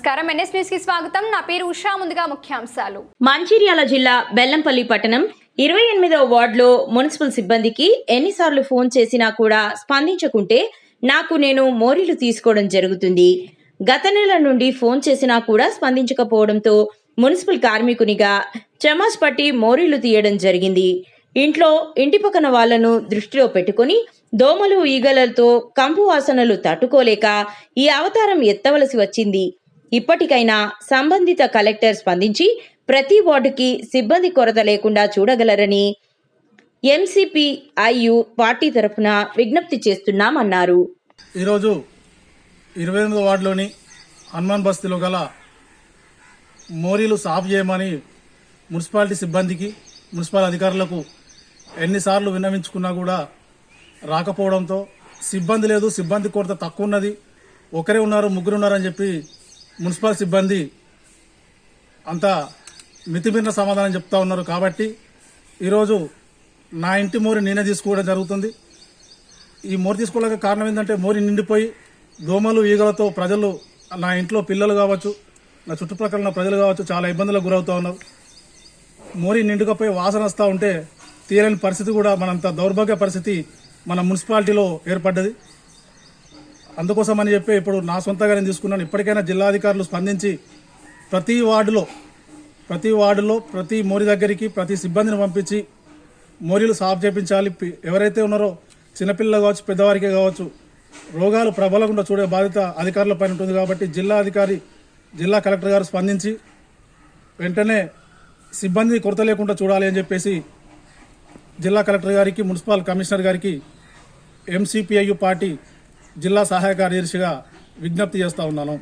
నమస్కారం NS news కి స్వాగతం. నా పేరు ఉషా. ముందుగా ముఖ్యాంశాలు. మంచిర్యాల జిల్లా బెల్లంపల్లి పట్టణం 28వ వార్డులో మున్సిపల్ సిబ్బందికి ఎన్నిసార్లు ఫోన్ చేసినా కూడా స్పందించకుంటే నేను మోరీలు తీసుకోవడం జరుగుతుంది. గత నెల నుండి ఫోన్ చేసినా కూడా స్పందించకపోవడంతో మున్సిపల్ కార్మికునిగా చెమాస్ పట్టి మోరీలు తీయడం జరిగింది. ఇంటి పక్కన వాళ్లను దృష్టిలో పెట్టుకుని దోమలు ఈగలతో కంపు వాసనలు తట్టుకోలేక ఈ అవతారం ఎత్తవలసి వచ్చింది. ఇప్పటికైనా సంబంధిత కలెక్టర్ స్పందించి ప్రతి వార్డుకి సిబ్బంది కొరత లేకుండా చూడగలరని ఎంసీపీఐయు పార్టీ తరఫున విజ్ఞప్తి చేస్తున్నామన్నారు. ఈరోజు 28వ వార్డులోని హనుమాన్ బస్తీలో గల మోరీలు సాఫ్ చేయమని మున్సిపాలిటీ సిబ్బందికి మున్సిపల్ అధికారులకు ఎన్నిసార్లు విన్నవించుకున్నా కూడా రాకపోవడంతో సిబ్బంది లేదు, సిబ్బంది కొరత తక్కువ ఉన్నది, ఒకరే ఉన్నారు, ముగ్గురు ఉన్నారని చెప్పి మున్సిపల్ సిబ్బంది అంతా మితిమీరిన సమాధానం చెప్తా ఉన్నారు. కాబట్టి ఈరోజు నా ఇంటి మోరి నేనే తీసుకోవడం జరుగుతుంది. ఈ మోరి తీసుకోవడానికి కారణం ఏంటంటే మోరి నిండిపోయి దోమలు ఈగలతో ప్రజలు, నా ఇంట్లో పిల్లలు కావచ్చు, నా చుట్టుప్రక్కల ఉన్న ప్రజలు కావచ్చు, చాలా ఇబ్బందులకు గురవుతూ ఉన్నారు. మోరి నిండుకపోయి వాసన వస్తూ ఉంటే తీరని పరిస్థితి కూడా, మనంత దౌర్భాగ్య పరిస్థితి మన మున్సిపాలిటీలో ఏర్పడ్డది. అందుకోసం అని చెప్పి ఇప్పుడు నా సొంతగా నేను తీసుకున్నాను. ఇప్పటికైనా జిల్లాధికారులు స్పందించి ప్రతి వార్డులో ప్రతి మోరి దగ్గరికి ప్రతి సిబ్బందిని పంపించి మోరీలు సాఫ్ చేయించాలి. ఎవరైతే ఉన్నారో చిన్నపిల్లలు కావచ్చు, పెద్దవారికే కావచ్చు, రోగాలు ప్రబలకుండా చూడే బాధ్యత అధికారుల పైన ఉంటుంది. కాబట్టి జిల్లా కలెక్టర్ గారు స్పందించి వెంటనే సిబ్బంది కొరత లేకుండా చూడాలి అని చెప్పేసి జిల్లా కలెక్టర్ గారికి, మున్సిపల్ కమిషనర్ గారికి ఎంసీపీఐయు పార్టీ జిల్లా సహాయ కార్యదర్శిగా విజ్ఞప్తి చేస్తా ఉన్నాను.